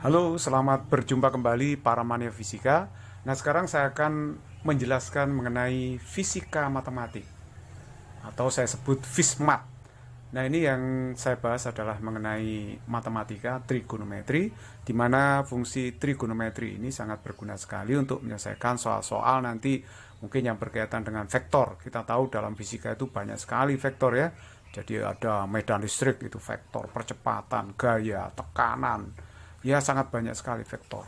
Halo, selamat berjumpa kembali para mania fisika. Nah, sekarang saya akan menjelaskan mengenai fisika matematik atau saya sebut FISMAT. Nah, ini yang saya bahas adalah mengenai matematika trigonometri, di mana fungsi trigonometri ini sangat berguna sekali untuk menyelesaikan soal-soal nanti mungkin yang berkaitan dengan vektor. Kita tahu dalam fisika itu banyak sekali vektor ya. Jadi ada medan listrik itu vektor, percepatan, gaya, tekanan, ya sangat banyak sekali vektor.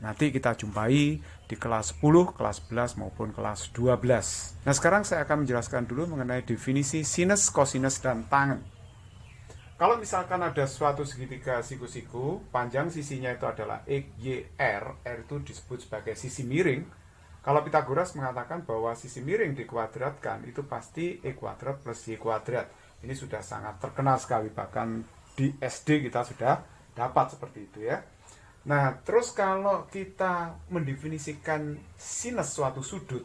Nanti kita jumpai di kelas 10, kelas 11 maupun kelas 12. Nah, sekarang saya akan menjelaskan dulu mengenai definisi sinus, kosinus, dan tangen. Kalau misalkan ada suatu segitiga siku-siku, panjang sisinya itu adalah X, Y, R itu disebut sebagai sisi miring. Kalau Pythagoras mengatakan bahwa sisi miring dikuadratkan itu pasti E kuadrat plus Y kuadrat. Ini sudah sangat terkenal sekali, bahkan di SD kita sudah dapat seperti itu ya. Nah, terus kalau kita mendefinisikan sinus suatu sudut,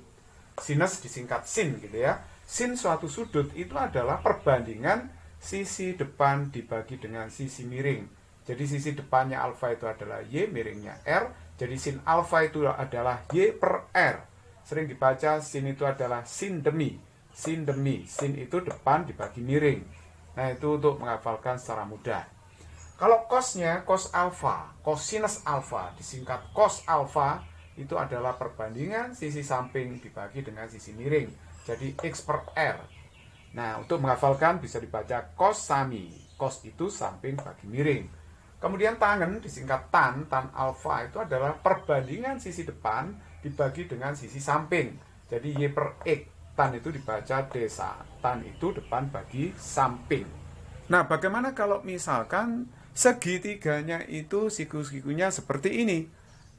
sinus disingkat sin gitu ya. Sin suatu sudut itu adalah perbandingan sisi depan dibagi dengan sisi miring. Jadi sisi depannya alfa itu adalah Y, miringnya R. Jadi sin alfa itu adalah Y per R. Sering dibaca sin itu adalah sin demi. Sin demi. Sin itu depan dibagi miring. Nah, itu untuk menghafalkan secara mudah. Kalau cosnya, cos alfa, cosinus alfa, disingkat cos alfa, itu adalah perbandingan sisi samping dibagi dengan sisi miring. Jadi X per R. Nah, untuk menghafalkan bisa dibaca cos sami. Cos itu samping bagi miring. Kemudian tangen, disingkat tan alfa, itu adalah perbandingan sisi depan dibagi dengan sisi samping. Jadi Y per X. Tan itu dibaca desa. Tan itu depan bagi samping. Nah, bagaimana kalau misalkan segitiganya itu siku-sikunya seperti ini?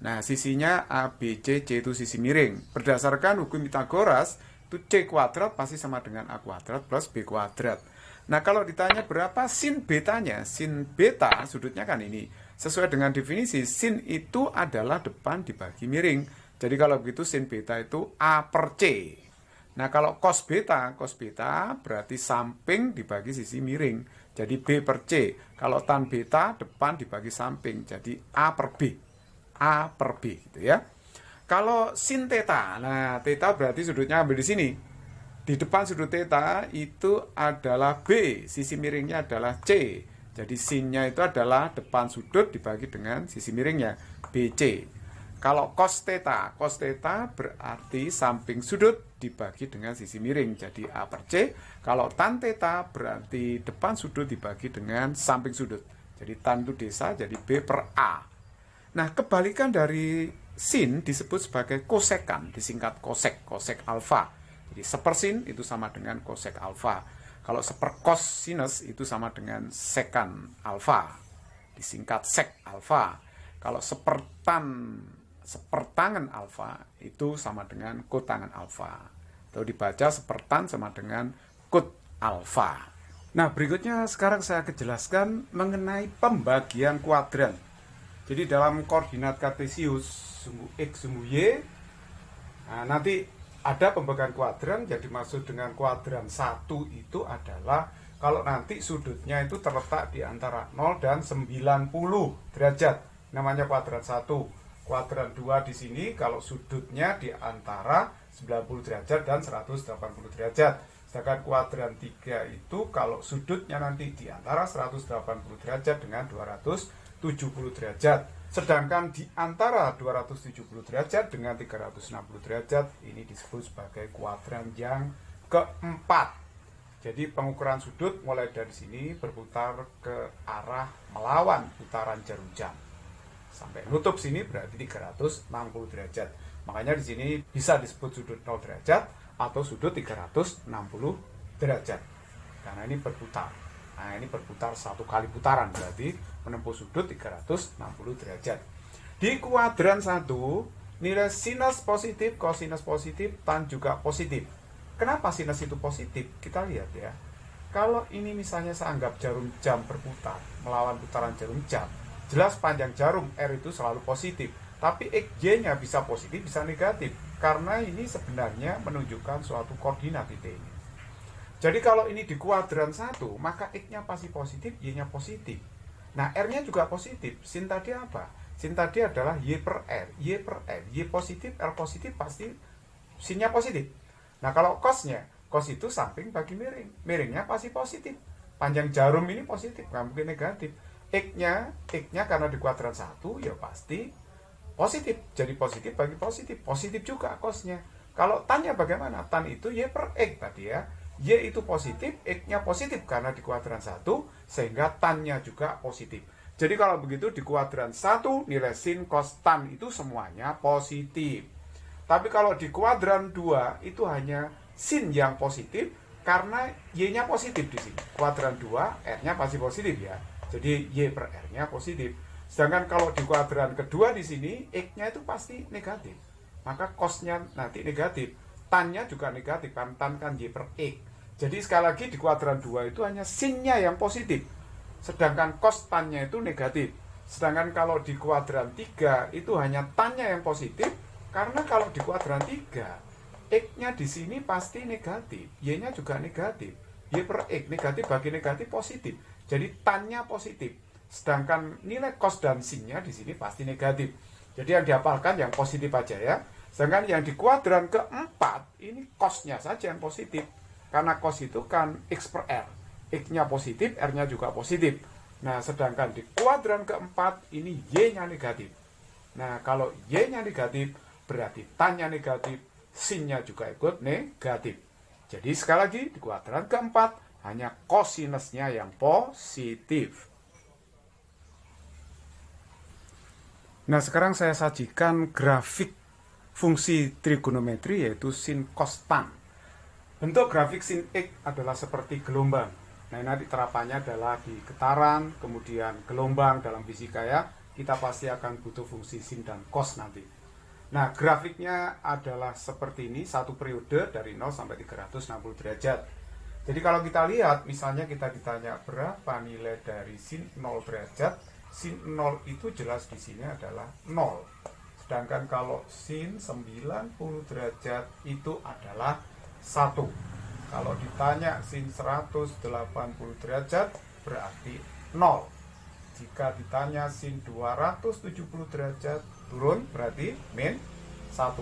Nah, sisinya A, B, C, C itu sisi miring. Berdasarkan hukum Pythagoras, itu C kuadrat pasti sama dengan A kuadrat plus B kuadrat. Nah, kalau ditanya berapa sin betanya, sin beta sudutnya kan ini. Sesuai dengan definisi, sin itu adalah depan dibagi miring. Jadi kalau begitu sin beta itu A per C. Nah, kalau cos beta berarti samping dibagi sisi miring. Jadi B per C. Kalau tan beta depan dibagi samping. Jadi A per B. A per B gitu ya. Kalau sin theta, nah theta berarti sudutnya ambil di sini. Di depan sudut theta itu adalah B, sisi miringnya adalah C. Jadi sinnya itu adalah depan sudut dibagi dengan sisi miringnya BC. Kalau cos theta berarti samping sudut dibagi dengan sisi miring, jadi A per C. Kalau tan theta berarti depan sudut dibagi dengan samping sudut. Jadi tan itu desa, jadi B per A. Nah, kebalikan dari sin disebut sebagai kosekan, disingkat kosek, kosek alfa. Jadi sepersin itu sama dengan kosek alfa. Kalau seperkos sinus itu sama dengan sekan alfa, disingkat sek alfa. Kalau sepertangen alfa itu sama dengan kotangen alfa. Atau dibaca sepertan sama dengan kot alfa. Nah, berikutnya sekarang saya akan jelaskan mengenai pembagian kuadran. Jadi dalam koordinat kartesius sumbu X sumbu Y, nah, nanti ada pembagian kuadran. Jadi maksud dengan kuadran 1 itu adalah kalau nanti sudutnya itu terletak di antara 0 dan 90 derajat. Namanya kuadran 1. Kuadran 2 di sini kalau sudutnya di antara 90 derajat dan 180 derajat. Sedangkan kuadran 3 itu kalau sudutnya nanti di antara 180 derajat dengan 270 derajat. Sedangkan di antara 270 derajat dengan 360 derajat ini disebut sebagai kuadran yang keempat. Jadi pengukuran sudut mulai dari sini berputar ke arah melawan putaran jarum jam. Sampai nutup sini berarti 360 derajat. Makanya di sini bisa disebut sudut 0 derajat atau sudut 360 derajat. Karena ini berputar. Nah, ini berputar satu kali putaran berarti menempuh sudut 360 derajat. Di kuadran 1, nilai sinus positif, kosinus positif, tan juga positif. Kenapa sinus itu positif? Kita lihat ya. Kalau ini misalnya saya anggap jarum jam berputar melawan putaran jarum jam, jelas panjang jarum R itu selalu positif. Tapi XY-nya bisa positif, bisa negatif. Karena ini sebenarnya menunjukkan suatu koordinat titik ini. Jadi kalau ini di kuadran 1, maka X-nya pasti positif, Y-nya positif. Nah, R-nya juga positif. Sin tadi apa? Sin tadi adalah Y per R. Y per R. Y positif, R positif, pasti sinnya positif. Nah, kalau cosnya, cos itu samping bagi miring. Miringnya pasti positif. Panjang jarum ini positif, nggak mungkin negatif. X-nya karena di kuadran 1, ya pasti positif. Jadi positif bagi positif. Positif juga cosnya. Kalau tan-nya bagaimana? Tan itu Y per X tadi ya. Y itu positif, X-nya positif karena di kuadran 1, sehingga tan-nya juga positif. Jadi kalau begitu di kuadran 1, nilai sin, cos, tan itu semuanya positif. Tapi kalau di kuadran 2, itu hanya sin yang positif, karena Y-nya positif di sini. Kuadran 2, R-nya pasti positif ya. Jadi Y per R-nya positif. Sedangkan kalau di kuadran kedua di sini, X-nya itu pasti negatif. Maka cos-nya nanti negatif. Tan-nya juga negatif, kan tan kan Y per X. Jadi sekali lagi di kuadran 2 itu hanya sin-nya yang positif. Sedangkan cos tan-nya itu negatif. Sedangkan kalau di kuadran 3 itu hanya tan-nya yang positif. Karena kalau di kuadran 3, X-nya di sini pasti negatif. Y-nya juga negatif. Y per X negatif bagi negatif positif. Jadi tan-nya positif. Sedangkan nilai cos dan sin-nya di sini pasti negatif. Jadi yang dihafalkan yang positif aja ya. Sedangkan yang di kuadran keempat, ini cos-nya saja yang positif. Karena cos itu kan X per R. X-nya positif, R-nya juga positif. Nah, sedangkan di kuadran keempat, ini Y-nya negatif. Nah, kalau Y-nya negatif, berarti tan-nya negatif, sin-nya juga ikut negatif. Jadi sekali lagi, di kuadran keempat, hanya kosinusnya yang positif. Nah, sekarang saya sajikan grafik fungsi trigonometri yaitu sin cos tan. Bentuk grafik sin X adalah seperti gelombang. Nah, nanti terapannya adalah di getaran, kemudian gelombang dalam fisika ya. Kita pasti akan butuh fungsi sin dan cos nanti. Nah, grafiknya adalah seperti ini, satu periode dari 0 sampai 360 derajat. Jadi kalau kita lihat, misalnya kita ditanya berapa nilai dari sin 0 derajat, sin 0 itu jelas di sini adalah 0. Sedangkan kalau sin 90 derajat itu adalah 1. Kalau ditanya sin 180 derajat berarti 0. Jika ditanya sin 270 derajat turun berarti min 1.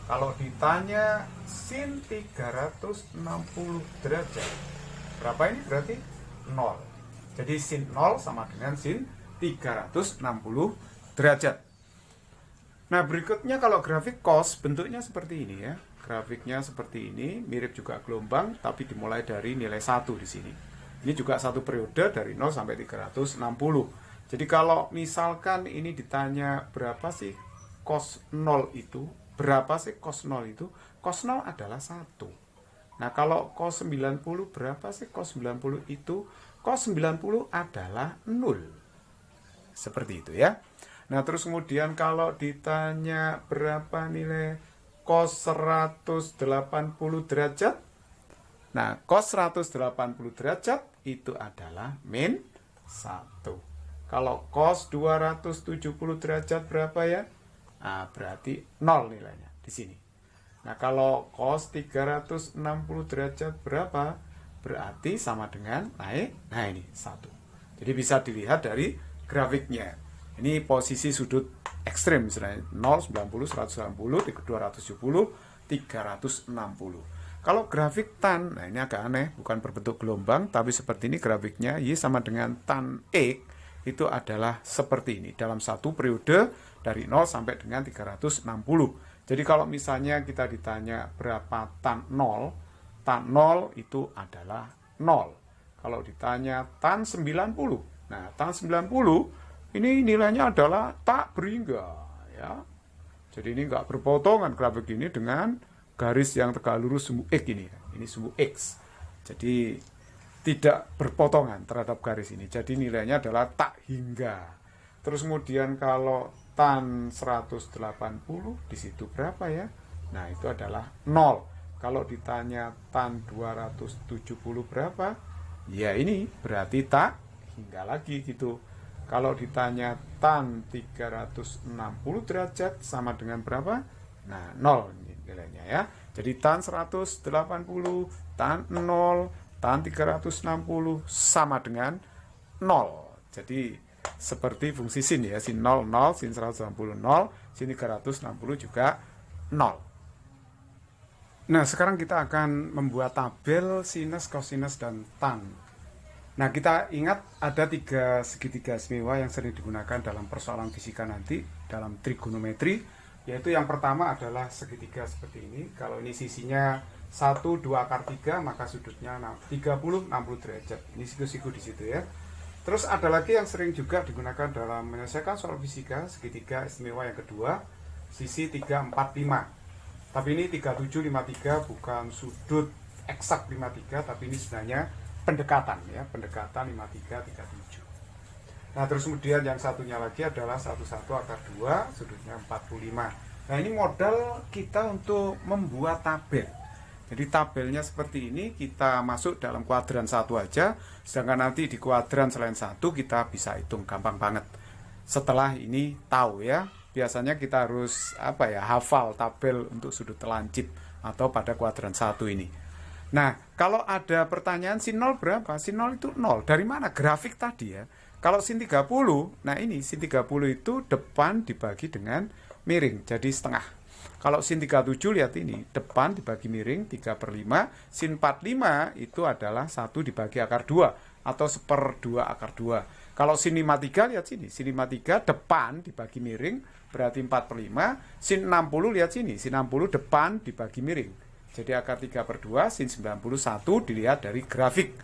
Kalau ditanya sin 360 derajat berapa ini? Berarti 0. Jadi sin 0 sama dengan sin 360 derajat. Nah, berikutnya kalau grafik cos bentuknya seperti ini ya. Grafiknya seperti ini, mirip juga gelombang tapi dimulai dari nilai 1 di sini. Ini juga satu periode dari 0 sampai 360. Jadi kalau misalkan ini ditanya berapa sih cos 0 itu? Berapa sih cos 0 itu? Cos 0 adalah 1. Nah, kalau cos 90 berapa sih cos 90 itu? Cos 90 adalah 0. Seperti itu ya. Nah, terus kemudian kalau ditanya berapa nilai cos 180 derajat? Nah, cos 180 derajat itu adalah min 1. Kalau cos 270 derajat berapa ya? Nah, berarti 0 nilainya di sini. Nah, kalau cos 360 derajat berapa? Berarti sama dengan naik. Nah, ini 1. Jadi bisa dilihat dari grafiknya. Ini posisi sudut ekstrim misalnya 0, 90, 190, 270, 360. Kalau grafik tan, nah ini agak aneh, bukan berbentuk gelombang, tapi seperti ini grafiknya, Y sama dengan tan X, itu adalah seperti ini, dalam satu periode dari 0 sampai dengan 360. Jadi kalau misalnya kita ditanya berapa tan 0 itu adalah 0. Kalau ditanya tan 90, nah tan 90, ini nilainya adalah tak berhingga ya. Jadi ini enggak berpotongan grafik ini dengan garis yang tegak lurus sumbu X ini. Ini sumbu X. Jadi tidak berpotongan terhadap garis ini. Jadi nilainya adalah tak hingga. Terus kemudian kalau tan 180 di situ berapa ya? Nah, itu adalah 0. Kalau ditanya tan 270 berapa? Ya ini berarti tak hingga lagi gitu. Kalau ditanya tan 360 derajat sama dengan berapa? Nah, 0 nilainya ya. Jadi tan 180, tan 0, tan 360 sama dengan 0. Jadi seperti fungsi sin ya, sin 0, 0, sin 180, 0, sin 360 juga 0. Nah, sekarang kita akan membuat tabel sinus, kosinus, dan tan. Nah, kita ingat ada 3 segitiga istimewa yang sering digunakan dalam persoalan fisika nanti, dalam trigonometri, yaitu yang pertama adalah segitiga seperti ini. Kalau ini sisinya 1, 2 akar 3, maka sudutnya 30, 60 derajat. Ini siku-siku di situ ya. Terus ada lagi yang sering juga digunakan dalam menyelesaikan soal fisika, segitiga istimewa yang kedua, sisi 3, 4, 5. Tapi ini 37, 53 bukan sudut eksak 53, tapi ini sebenarnya pendekatan ya, pendekatan 53, 37. Nah, terus kemudian yang satunya lagi adalah 11 akar 2, sudutnya 45. Nah, ini modal kita untuk membuat tabel. Jadi tabelnya seperti ini, kita masuk dalam kuadran 1 aja, sedangkan nanti di kuadran selain 1 kita bisa hitung, gampang banget. Setelah ini tahu ya, biasanya kita harus hafal tabel untuk sudut telancip atau pada kuadran 1 ini. Nah, kalau ada pertanyaan sin 0 berapa? Sin 0 itu 0. Dari mana? Grafik tadi ya. Kalau sin 30, nah ini sin 30 itu depan dibagi dengan miring, jadi setengah. Kalau sin 37 lihat ini, depan dibagi miring 3/5, sin 45 itu adalah 1 dibagi akar 2 atau 1/2 akar 2. Kalau sin 53 lihat sini, sin 53 depan dibagi miring berarti 4/5, sin 60 lihat sini, sin 60 depan dibagi miring. Jadi akar 3/2, sin 91 dilihat dari grafik.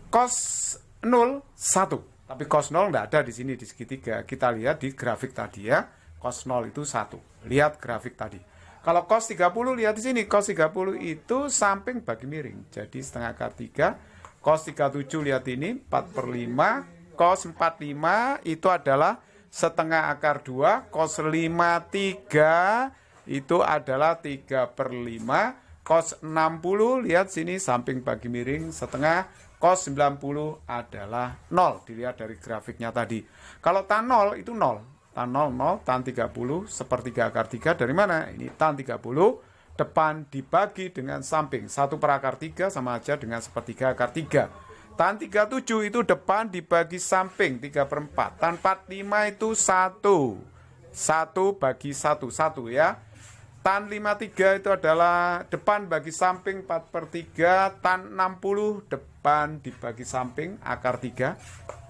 Cos 0 1. Tapi cos 0 tidak ada di sini di segitiga. Kita lihat di grafik tadi ya. Cos 0 itu 1. Lihat grafik tadi. Kalau cos 30 lihat di sini, cos 30 itu samping bagi miring. Jadi setengah akar 3. Cos 37 lihat ini 4/5. Cos 45 itu adalah setengah akar 2. Cos 53 itu adalah 3/5. Cos 60 lihat sini samping bagi miring setengah. Cos 90 adalah 0. Dilihat dari grafiknya tadi. Kalau tan 0 itu 0. Tan 0, 0, tan 30, 1/3 akar 3 dari mana? Ini tan 30, depan dibagi dengan samping. 1/akar 3 sama aja dengan 1/3 akar 3. Tan 37 itu depan dibagi samping, 3/4. Tan 45 itu 1. 1 bagi 1, 1 ya. Tan 53 itu adalah depan bagi samping 4/3. Tan 60 depan dibagi samping, akar 3.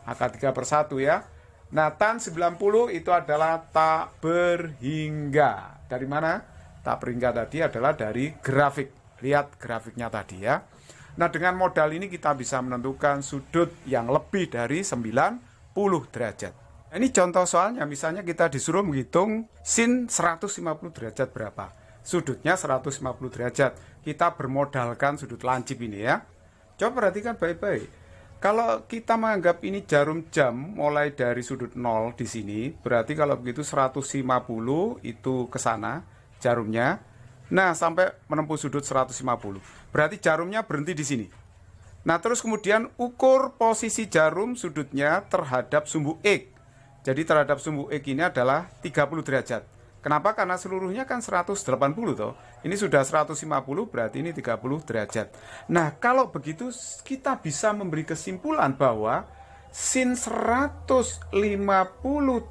Akar 3/1 ya. Nah, tan 90 itu adalah tak berhingga. Dari mana? Tak berhingga tadi adalah dari grafik. Lihat grafiknya tadi ya. Nah, dengan modal ini kita bisa menentukan sudut yang lebih dari 90 derajat. Nah, ini contoh soalnya, misalnya kita disuruh menghitung sin 150 derajat berapa. Sudutnya 150 derajat. Kita bermodalkan sudut lancip ini ya. Coba perhatikan baik-baik. Kalau kita menganggap ini jarum jam mulai dari sudut 0 di sini, berarti kalau begitu 150 itu ke sana jarumnya. Nah, sampai menempuh sudut 150. Berarti jarumnya berhenti di sini. Nah, terus kemudian ukur posisi jarum sudutnya terhadap sumbu X. Jadi terhadap sumbu X ini adalah 30 derajat. Kenapa? Karena seluruhnya kan 180 toh. Ini sudah 150 berarti ini 30 derajat. Nah, kalau begitu kita bisa memberi kesimpulan bahwa sin 150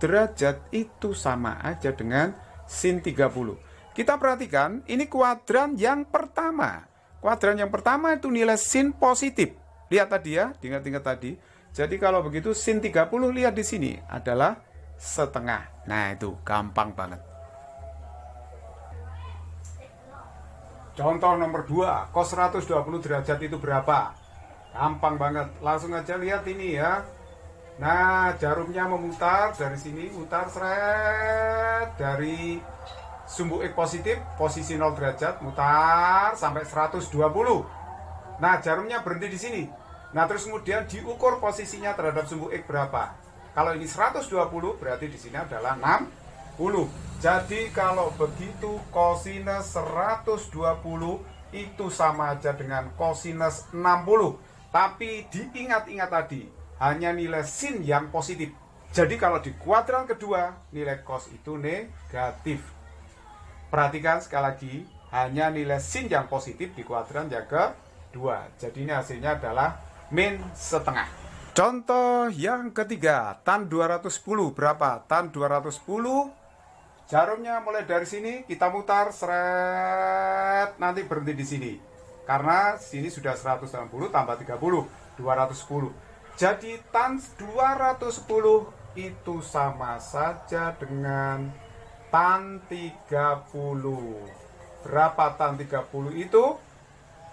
derajat itu sama aja dengan sin 30. Kita perhatikan, ini kuadran yang pertama. Kuadran yang pertama itu nilai sin positif. Lihat tadi ya, diingat-ingat tadi. Jadi kalau begitu sin 30 lihat di sini adalah setengah. Nah, itu gampang banget. Contoh nomor 2, cos 120 derajat itu berapa? Gampang banget, langsung aja lihat ini ya. Nah, jarumnya memutar dari sini, mutar seret dari sumbu X positif, posisi 0 derajat, mutar sampai 120. Nah, jarumnya berhenti di sini. Nah, terus kemudian diukur posisinya terhadap sumbu X berapa? Kalau ini 120, berarti di sini adalah 60. Jadi kalau begitu kosinus 120 itu sama aja dengan kosinus 60. Tapi diingat-ingat tadi, hanya nilai sin yang positif. Jadi kalau di kuadran kedua, nilai cos itu negatif. Perhatikan sekali lagi, hanya nilai sin yang positif di kuadran yang kedua. Jadi ini hasilnya adalah min setengah. Contoh yang ketiga, tan 210 berapa? Tan 210, jarumnya mulai dari sini, kita mutar, seret, nanti berhenti di sini. Karena sini sudah 180 tambah 30, 210. Jadi tan 210 itu sama saja dengan tan 30. Berapa tan 30 itu?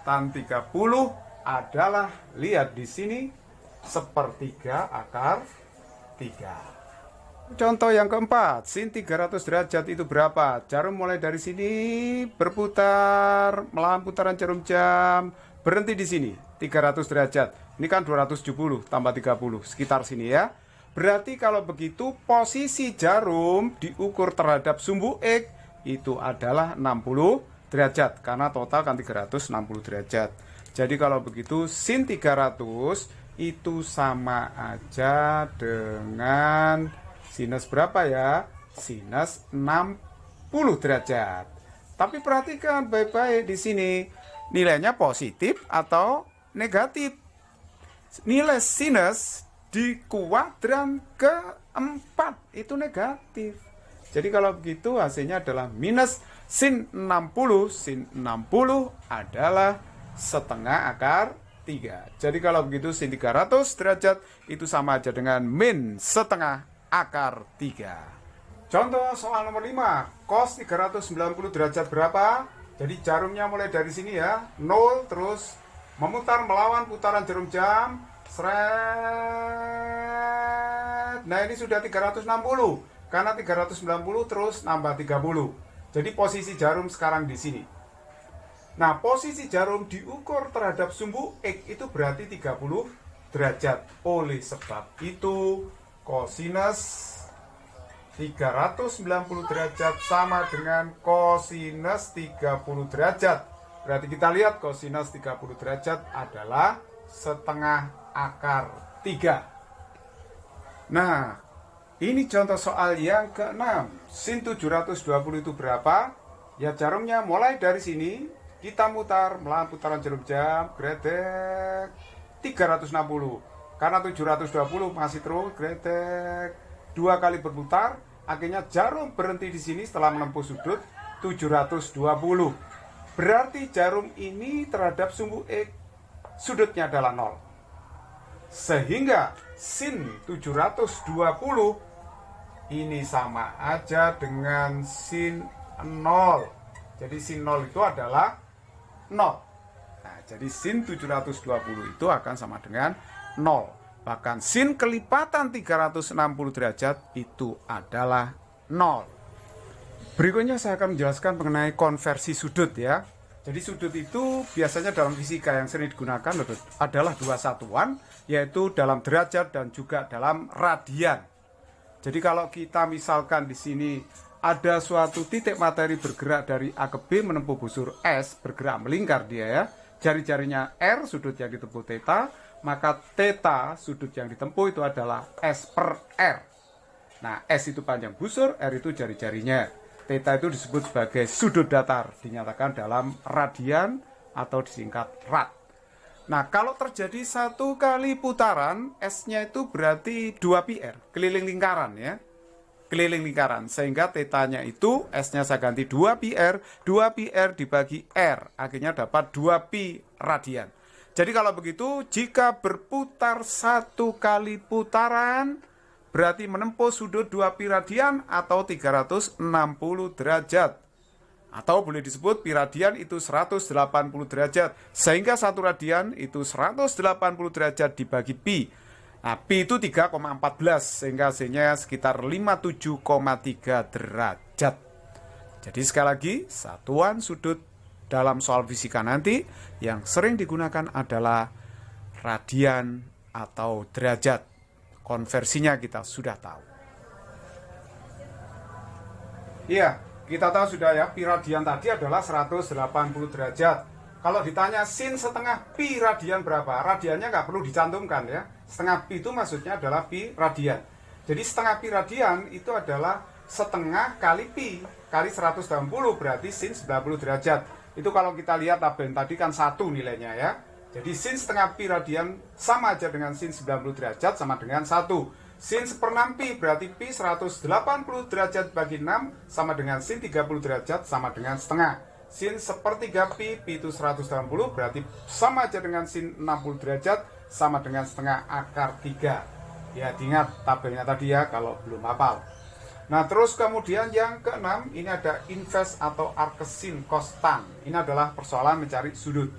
Tan 30 adalah, lihat di sini, sepertiga akar 3. Contoh yang keempat, sin 300 derajat itu berapa? Jarum mulai dari sini berputar melawan putaran jarum jam, berhenti di sini 300 derajat. Ini kan 270 tambah 30, sekitar sini ya. Berarti kalau begitu posisi jarum diukur terhadap sumbu X itu adalah 60 derajat karena total kan 360 derajat. Jadi kalau begitu sin 300 itu sama aja dengan sinus berapa ya? Sinus 60 derajat. Tapi perhatikan baik-baik di sini, nilainya positif atau negatif. Nilai sinus di kuadran keempat itu negatif. Jadi kalau begitu hasilnya adalah minus sin 60. Sin 60 adalah setengah akar 3. Jadi kalau begitu sin 300 derajat itu sama aja dengan min setengah akar 3. Contoh soal nomor 5, cos 390 derajat berapa? Jadi jarumnya mulai dari sini ya, 0 terus memutar melawan putaran jarum jam, seret. Nah ini sudah 360, karena 390 terus nambah 30. Jadi posisi jarum sekarang di sini. Nah, posisi jarum diukur terhadap sumbu X itu berarti 30 derajat. Oleh sebab itu, kosinus 390 derajat sama dengan kosinus 30 derajat. Berarti kita lihat kosinus 30 derajat adalah setengah akar 3. Nah, ini contoh soal yang ke-6. Sin 720 itu berapa? Ya jarumnya mulai dari sini, kita mutar melawan putaran jarum jam, gredek 360. Karena 720 masih terus gredek 2 kali berputar, akhirnya jarum berhenti di sini setelah menempuh sudut 720. Berarti jarum ini terhadap sumbu X sudutnya adalah 0. Sehingga sin 720 ini sama aja dengan sin 0. Jadi sin 0 itu adalah 0. Nah, jadi sin 720 itu akan sama dengan 0. Bahkan sin kelipatan 360 derajat itu adalah 0. Berikutnya saya akan menjelaskan mengenai konversi sudut ya. Jadi sudut itu biasanya dalam fisika yang sering digunakan adalah dua satuan, yaitu dalam derajat dan juga dalam radian. Jadi kalau kita misalkan di sini ada suatu titik materi bergerak dari A ke B menempuh busur S, bergerak melingkar dia ya. Jari-jarinya R, sudut yang ditempuh theta, maka theta sudut yang ditempuh itu adalah S per R. Nah, S itu panjang busur, R itu jari-jarinya. Theta itu disebut sebagai sudut datar, dinyatakan dalam radian atau disingkat rad. Nah, kalau terjadi satu kali putaran, S-nya itu berarti 2πr, keliling lingkaran ya. Keliling lingkaran, sehingga tetanya itu S-nya saya ganti 2πr, 2πr dibagi R, akhirnya dapat 2π radian. Jadi kalau begitu, jika berputar satu kali putaran, berarti menempuh sudut 2π radian atau 360 derajat. Atau boleh disebut pi radian itu 180 derajat. Sehingga satu radian itu 180 derajat dibagi pi. Nah, pi itu 3,14 sehingga hasilnya sekitar 57,3 derajat. Jadi sekali lagi, satuan sudut dalam soal fisika nanti yang sering digunakan adalah radian atau derajat. Konversinya kita sudah tahu. Iya, kita tahu sudah ya, pi radian tadi adalah 180 derajat. Kalau ditanya sin setengah pi radian berapa? Radiannya nggak perlu dicantumkan ya. Setengah pi itu maksudnya adalah pi radian. Jadi setengah pi radian itu adalah setengah kali pi kali 180 berarti sin 90 derajat. Itu kalau kita lihat tabel tadi kan 1 nilainya ya. Jadi sin setengah pi radian sama aja dengan sin 90 derajat sama dengan 1. Sin 1/6 pi berarti pi 180 derajat bagi 6 sama dengan sin 30 derajat sama dengan setengah. Sin 1/3 pi, pi itu 180 berarti sama aja dengan sin 60 derajat sama dengan setengah akar 3. Ya, diingat tabelnya tadi ya kalau belum hafal. Nah, terus kemudian yang keenam, ini ada inverse atau arcsin cos tan. Ini adalah persoalan mencari sudut.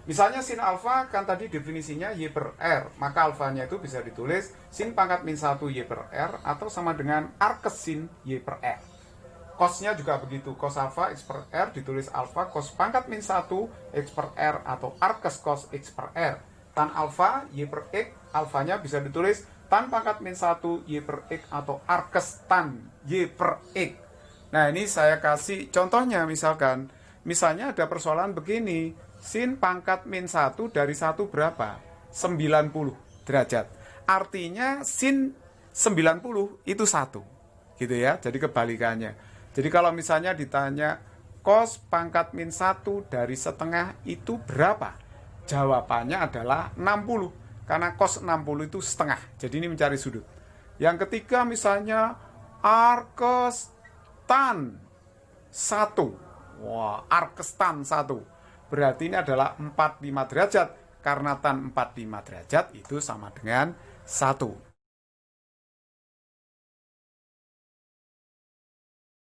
Misalnya sin alfa kan tadi definisinya y per r, maka alfanya itu bisa ditulis sin pangkat min 1 y per r atau sama dengan arcsin y per r. Cosnya juga begitu, cos alfa x per r ditulis alfa cos pangkat min 1 x per r atau arcus cos x per r. Tan alfa y per x, alfanya bisa ditulis tan pangkat min 1 y per x atau arcus tan y per x. Nah, ini saya kasih contohnya, misalnya ada persoalan begini. Sin pangkat min 1 dari 1 berapa? 90 derajat. Artinya sin 90 itu 1. Gitu ya, jadi kebalikannya. Jadi kalau misalnya ditanya cos pangkat min 1 dari setengah itu berapa? Jawabannya adalah 60. Karena cos 60 itu setengah. Jadi ini mencari sudut. Yang ketiga misalnya arcus tan 1. Wah, arcus tan 1. Berarti ini adalah 45 derajat. Karena tan 45 derajat itu sama dengan 1.